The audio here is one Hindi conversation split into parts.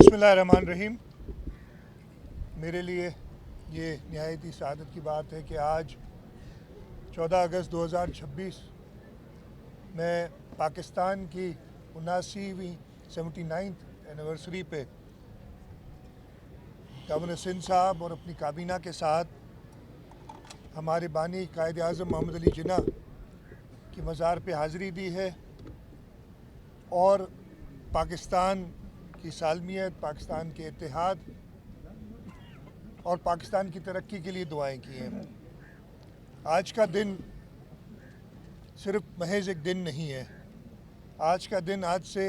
बिस्मिल्लाहिर्रहमानिर्रहीम। मेरे लिए ये निहायत ही सआदत की बात है कि आज 14 अगस्त 2026 मैं पाकिस्तान की 79वीं 79th एनिवर्सरी पे गवर्नर सिंध साहब और अपनी काबीना के साथ हमारे बानी कायद आज़म मोहम्मद अली जिन्ना की मज़ार पे हाज़िरी दी है और पाकिस्तान की सालमियत, पाकिस्तान के इत्तेहाद और पाकिस्तान की तरक्की के लिए दुआएं की हैं। आज का दिन सिर्फ महज एक दिन नहीं है। आज का दिन आज से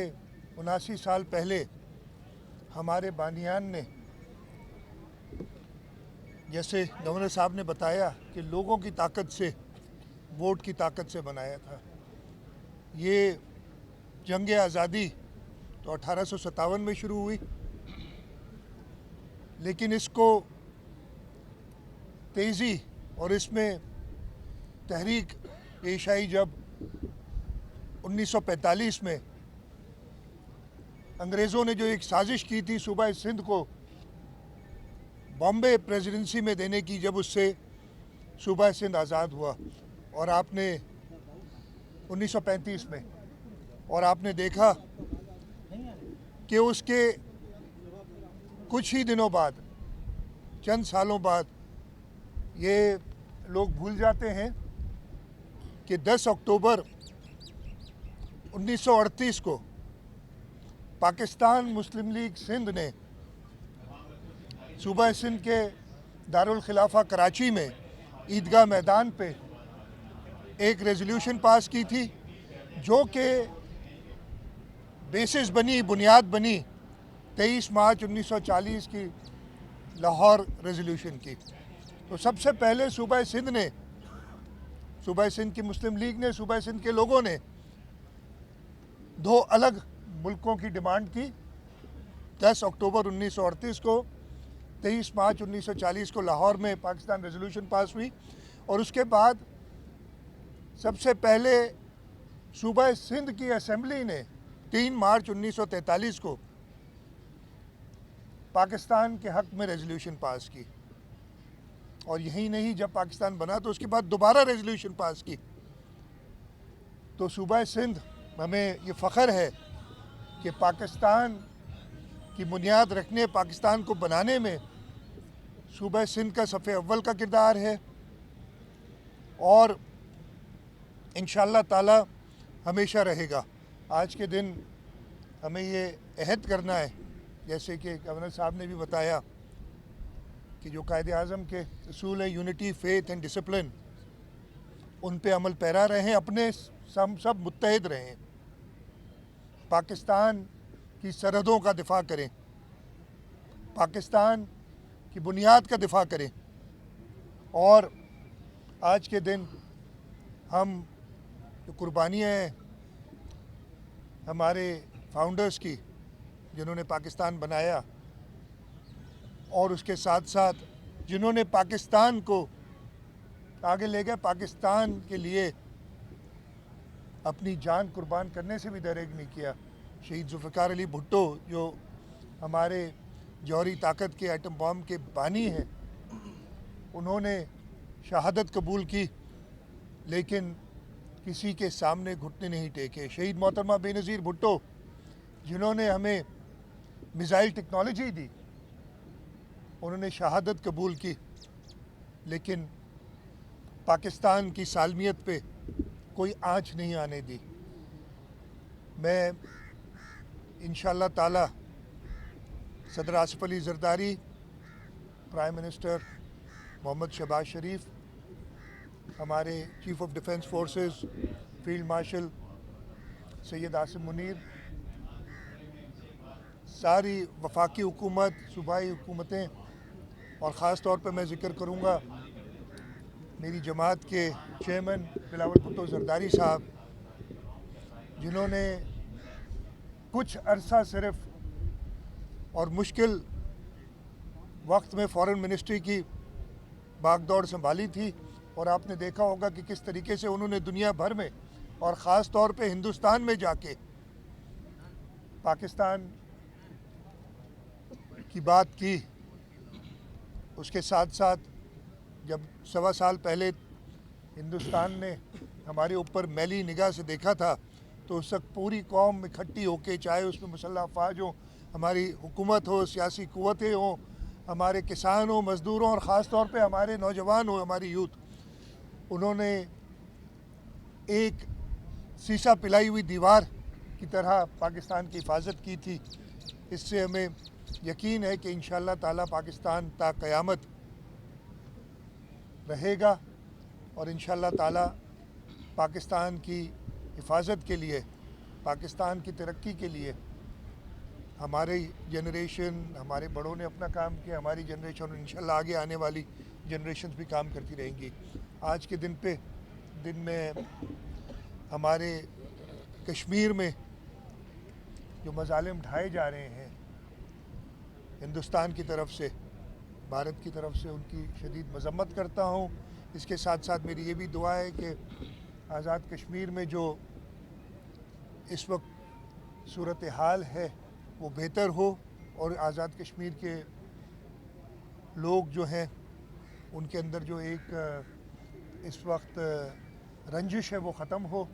79 साल पहले हमारे बानियान ने, जैसे गवर्नर साहब ने बताया, कि लोगों की ताकत से, वोट की ताकत से बनाया था। ये जंग आज़ादी तो 1857 में शुरू हुई, लेकिन इसको तेज़ी और इसमें तहरीक पेश आई जब 1945 में अंग्रेज़ों ने जो एक साजिश की थी सूबा सिंध को बॉम्बे प्रेसिडेंसी में देने की, जब उससे सूबा सिंध आज़ाद हुआ और आपने 1935 में, और आपने देखा कि उसके कुछ ही दिनों बाद, चंद सालों बाद, ये लोग भूल जाते हैं कि 10 अक्टूबर 1938 को पाकिस्तान मुस्लिम लीग सिंध ने सूबा सिंध के दारुल खिलाफा कराची में ईदगाह मैदान पे एक रेजोल्यूशन पास की थी, जो कि बेसिस बनी, बुनियाद बनी 23 मार्च 1940 की लाहौर रेजोल्यूशन की। तो सबसे पहले सूबा सिंध ने, सूबा सिंध की मुस्लिम लीग ने, सूबा सिंध के लोगों ने दो अलग मुल्कों की डिमांड की। 10 अक्टूबर 1938 को, 23 मार्च 1940 को लाहौर में पाकिस्तान रेजोल्यूशन पास हुई, और उसके बाद सबसे पहले सूबा सिंध की असेंबली ने 3 मार्च 1943 को पाकिस्तान के हक़ में रेजोल्यूशन पास की। और यही नहीं, जब पाकिस्तान बना तो उसके बाद दोबारा रेजोल्यूशन पास की। तो सूबा सिंध, हमें ये फ़ख्र है कि पाकिस्तान की बुनियाद रखने, पाकिस्तान को बनाने में सूबा सिंध का सफ़े अव्वल का किरदार है, और इंशाअल्लाह ताला हमेशा रहेगा। आज के दिन हमें ये अहद करना है, जैसे कि गवर्नर साहब ने भी बताया, कि जो कायदे आज़म के असूल है, यूनिटी, फेथ एंड डिसिप्लिन, उन पे अमल पैरा रहें, अपने सब मुत्तहिद रहें, पाकिस्तान की सरहदों का दिफा करें, पाकिस्तान की बुनियाद का दिफा करें। और आज के दिन हम जो कुर्बानियाँ हैं हमारे फाउंडर्स की, जिन्होंने पाकिस्तान बनाया, और उसके साथ साथ जिन्होंने पाकिस्तान को आगे ले गए, पाकिस्तान के लिए अपनी जान कुर्बान करने से भी दरेग नहीं किया। शहीद जुल्फ़िकार अली भुट्टो, जो हमारे जौहरी ताकत के एटम बम के बानी हैं, उन्होंने शहादत कबूल की, लेकिन किसी के सामने घुटने नहीं टेके। शहीद मोहतरमा बेनज़ीर भुट्टो, जिन्होंने हमें मिसाइल टेक्नोलॉजी दी, उन्होंने शहादत कबूल की, लेकिन पाकिस्तान की सालमियत पे कोई आँच नहीं आने दी। मैं इंशाअल्लाह ताला सदर आसिफ अली ज़रदारी, प्राइम मिनिस्टर मोहम्मद शहबाज शरीफ, हमारे chief of defence forces field marshal Syed Asim Munir, सारी वफाकी हुकूमत, सूबाई हुकूमतें, और ख़ास तौर पर मैं ज़िक्र करूँगा मेरी जमात के चेयरमैन बिलावल भुट्टो ज़रदारी साहब, जिन्होंने कुछ अरसा सिर्फ और मुश्किल वक्त में फ़ॉरेन मिनिस्ट्री की भागदौड़ संभाली थी, और आपने देखा होगा कि किस तरीके से उन्होंने दुनिया भर में और ख़ास तौर पे हिंदुस्तान में जाके पाकिस्तान की बात की, उसके साथ साथ जब 1.25 साल पहले हिंदुस्तान ने हमारे ऊपर मैली निगाह से देखा था तो उस वक्त पूरी कौम इकट्ठी होके, चाहे उसमें मुसल्लह अफवाज हो, हमारी हुकूमत हो, सियासी कुव्वतें हो, हमारे किसान हो, मज़दूरों और ख़ास तौर पे हमारे नौजवान हो, हमारी यूथ, उन्होंने एक शीशा पिलाई हुई दीवार की तरह पाकिस्तान की हिफाजत की थी। इससे हमें यकीन है कि इंशाअल्लाह ताला पाकिस्तान ता क़यामत रहेगा और इंशाअल्लाह ताला पाकिस्तान की हिफाजत के लिए, पाकिस्तान की तरक्की के लिए हमारी जनरेशन, हमारे बड़ों ने अपना काम किया, हमारी जनरेशन और इंशाअल्लाह आगे आने वाली जनरेशन भी काम करती रहेंगी। आज के दिन में हमारे कश्मीर में जो मज़ालिम ढाए जा रहे हैं हिंदुस्तान की तरफ से, भारत की तरफ से, उनकी शदीद मज़म्मत करता हूँ। इसके साथ साथ मेरी ये भी दुआ है कि आज़ाद कश्मीर में जो इस वक्त सूरत हाल है वो बेहतर हो और आज़ाद कश्मीर के लोग जो हैं उनके अंदर जो एक इस वक्त रंजिश है वो ख़त्म हो।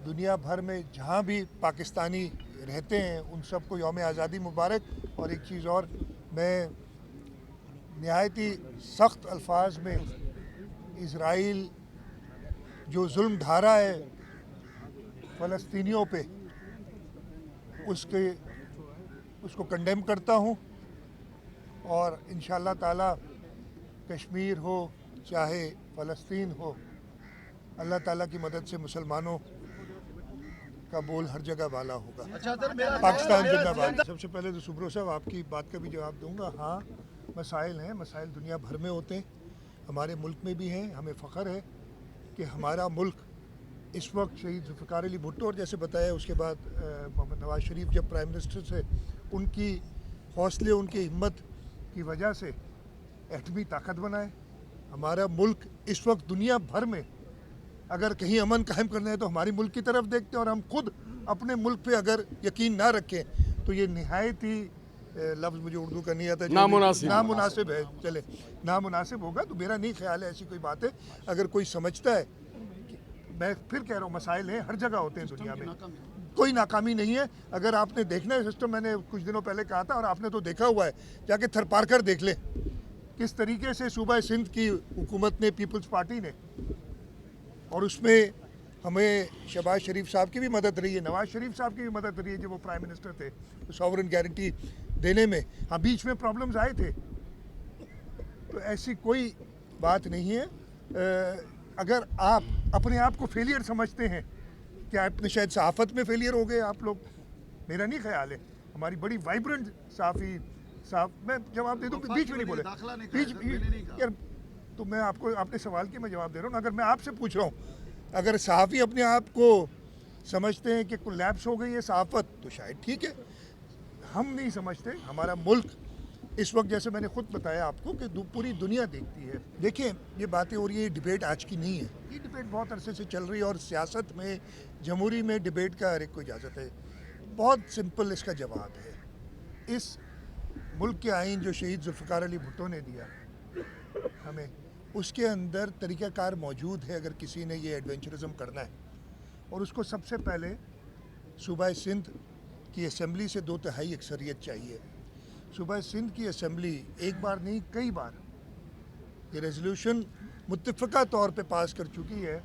दुनिया भर में जहाँ भी पाकिस्तानी रहते हैं उन सबको यौम आज़ादी मुबारक। और एक चीज़ और, मैं नहायत ही सख्त अल्फाज में इज़राइल जो जुल्म ढा है फ़लस्तीनियों पे, उसको कंडेम करता हूँ और इंशाअल्लाह ताला कश्मीर हो चाहे फ़लस्तीन हो, अल्लाह ताला की मदद से मुसलमानों का बोल हर जगह वाला होगा। पाकिस्तान जिंदाबाद। सबसे पहले तो सुब्रो साहब आपकी बात का भी जवाब दूंगा। हाँ, मसाइल हैं, मसाइल दुनिया भर में होते हैं, हमारे मुल्क में भी हैं। हमें फ़ख्र है कि हमारा मुल्क इस वक्त शहीद ज़ुल्फ़िकार अली भुट्टो और जैसे बताया उसके बाद मोहम्मद नवाज़ शरीफ जब प्राइम मिनिस्टर थे, उनकी हौसले, उनकी हिम्मत की वजह से एटमी ताकत बनाए। हमारा मुल्क इस वक्त दुनिया भर में अगर कहीं अमन कायम करना है तो हमारी मुल्क की तरफ देखते हैं, और हम खुद अपने मुल्क पे अगर यकीन ना रखें तो ये निहायत ही लफ्ज़ मुझे उर्दू का नहीं आता, नामुनासिब है। चले, नामुनासिब होगा तो मेरा नहीं ख्याल है ऐसी कोई बात है। अगर कोई समझता है, मैं फिर कह रहा हूँ, मसाइल हैं, हर जगह होते हैं दुनिया में, कोई नाकामी नहीं है। अगर आपने देखना है सिस्टम, मैंने कुछ दिनों पहले कहा था और आपने तो देखा हुआ है, जाके थरपारकर देख ले किस तरीके से सूबा सिंध की हुकूमत ने, पीपल्स पार्टी ने, और उसमें हमें शहबाज शरीफ साहब की भी मदद रही है, नवाज़ शरीफ साहब की भी मदद रही है जब वो प्राइम मिनिस्टर थे, तो सॉवरन गारंटी देने में। हाँ, बीच में प्रॉब्लम्स आए थे, तो ऐसी कोई बात नहीं है। अगर आप अपने आप को फेलियर समझते हैं, क्या अपने शायद सहाफ़त में फेलियर हो गए आप लोग, मेरा नहीं ख्याल है। हमारी बड़ी वाइब्रेंट सहाफ़ी साहब, मैं जवाब दे दूँ, बीच में नहीं बोले, यार तो मैं आपको, आपने सवाल की मैं जवाब दे रहा हूँ। अगर मैं आपसे पूछ रहा हूँ, अगर सहाफ़ी अपने आप को समझते हैं कि कोलैप्स हो गई है सहाफ़त, तो शायद ठीक है, हम नहीं समझते। हमारा मुल्क इस वक्त, जैसे मैंने खुद बताया आपको, कि पूरी दुनिया देखती है। देखिए, ये बातें हो रही है, ये डिबेट आज की नहीं है, ये डिबेट बहुत अरसे से चल रही है और सियासत में, जमहूरी में डिबेट का हर एक को इजाज़त है। बहुत सिंपल इसका जवाब है, इस मुल्क के आइन जो शहीद ज़ुल्फ़िकार अली भुट्टो ने दिया हमें, उसके अंदर तरीक़ाकार मौजूद है अगर किसी ने ये एडवेंचरिज़म करना है। और उसको सबसे पहले सूबा सिंध की असम्बली से 2/3 अक्सरियत चाहिए। सूबा सिंध की असम्बली एक बार नहीं, कई बार ये रेजोल्यूशन मुत्तफ़क़ा तौर पे पास कर चुकी है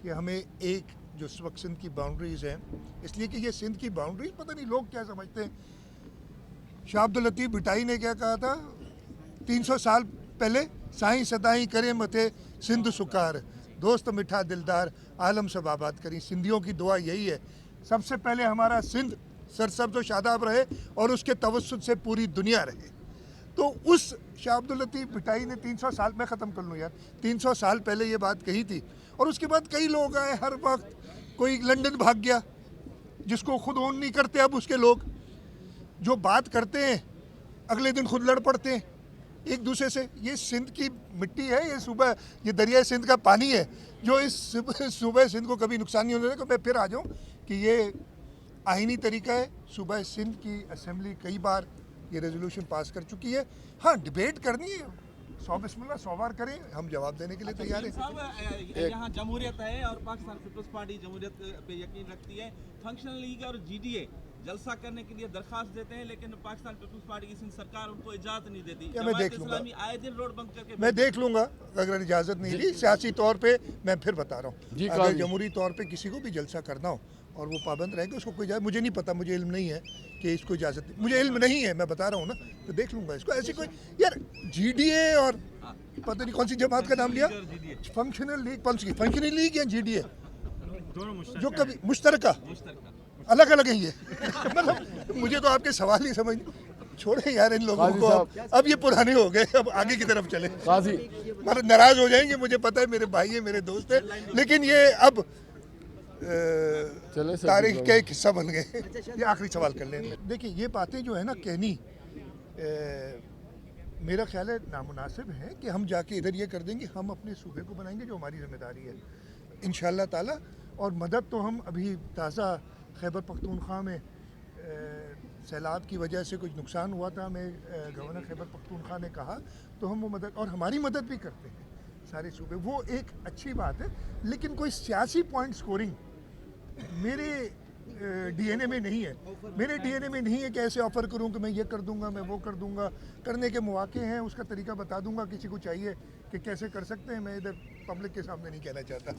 कि हमें एक, जो इस वक्त सिंध की बाउंड्रीज़ हैं, इसलिए कि ये सिंध की बाउंड्रीज़, पता नहीं लोग क्या समझते हैं। शाह अब्दुल लतीफ़ भिटाई ने क्या कहा था 300 साल पहले, साईं सदाई करे मथे सिंध सुकार, दोस्त मिठा दिलदार आलम सब आबाद करी। सिंधियों की दुआ यही है, सबसे पहले हमारा सिंध सरसब्ज़ व शादाब रहे और उसके तवस्सुत से पूरी दुनिया रहे। तो उस शाह अब्दुल लतीफ़ भिटाई ने 300 साल में ख़त्म कर लूँ यार, 300 साल पहले ये बात कही थी। और उसके बाद कई लोग आए, हर वक्त कोई लंदन भाग गया, जिसको खुद ओन नहीं करते अब उसके लोग, जो बात करते हैं अगले दिन खुद लड़ पड़ते हैं एक दूसरे से। ये सिंध की मिट्टी है, ये दरिया सिंध का पानी है, जो इस सूबे सिंध को कभी नुकसान नहीं होने देगा। मैं फिर आ जाऊँ कि ये आईनी तरीका है। सुबह सिंध की असेंबली कई बार ये रेजोल्यूशन पास कर चुकी है। हाँ, डिबेट करनी है, 100 बिस्मिल्लाह 100 बार करें, हम जवाब देने के लिए तैयार हैं। साहब, यहाँ जमहूरियत है और पाकिस्तान पीपल्स पार्टी जमहूरियत पे यकीन रखती है। फंक्शनल लीग और जीडीए जलसा करने के लिए दरखास्त देते हैं, लेकिन पाकिस्तान पीपल्स पार्टी की सिंध सरकार उनको इजाजत नहीं देती। मैं देख लूंगा, आए दिन रोड बंद करके मैं देख लूंगा। अगर इजाज़त नहीं दी सियासी तौर पे, मैं फिर बता रहा हूँ, अगर जमहूरी तौर पे किसी को भी जलसा करना हो और वो पाबंद रहेगा, उसको कोई इजाज़त, मुझे नहीं पता, मुझे इल्म नहीं है कि इसको इजाज़त, मुझे इल्म नहीं है, मैं बता रहा हूँ ना, तो देख लूंगा इसको। ऐसी कोई यार जीडीए और पता नहीं कौन सी जमात का नाम लिया, फंक्शनल लीग, फंक्शनल लीग या जीडीए, जो कभी मुश्तरका, अलग अलग है ये मतलब मुझे तो आपके सवाल ही समझ नहीं। छोड़े यार इन लोगों को, अब ये पुराने हो गए, अब आगे की तरफ चले। मतलब नाराज हो जाएंगे, मुझे पता है, मेरे भाई है, मेरे दोस्त है, लेकिन ये अब तारीख का एक हिस्सा बन गए। ये आखिरी सवाल कर लें। देखिए, ये बातें जो है ना कहनी, मेरा ख्याल है नामुनासिब है कि हम जाके इधर ये कर देंगे। हम अपने सूबे को बनाएंगे, जो हमारी जिम्मेदारी है इंशाअल्लाह ताला। और मदद तो हम अभी ताज़ा खैबर पख्तूनख्वा में सैलाब की वजह से कुछ नुकसान हुआ था, हमें गवर्नर खैबर पख्तूनख्वा ने कहा, तो हम वो मदद, और हमारी मदद भी करते हैं सारे सूबे, वो एक अच्छी बात है। लेकिन कोई सियासी पॉइंट स्कोरिंग मेरे डीएनए में नहीं है। मेरे डीएनए में नहीं है कि ऐसे ऑफ़र करूं कि मैं ये कर दूंगा, मैं वो कर दूंगा। करने के मौके हैं, उसका तरीका बता दूंगा। किसी को चाहिए कि कैसे कर सकते हैं, मैं इधर पब्लिक के सामने नहीं कहना चाहता।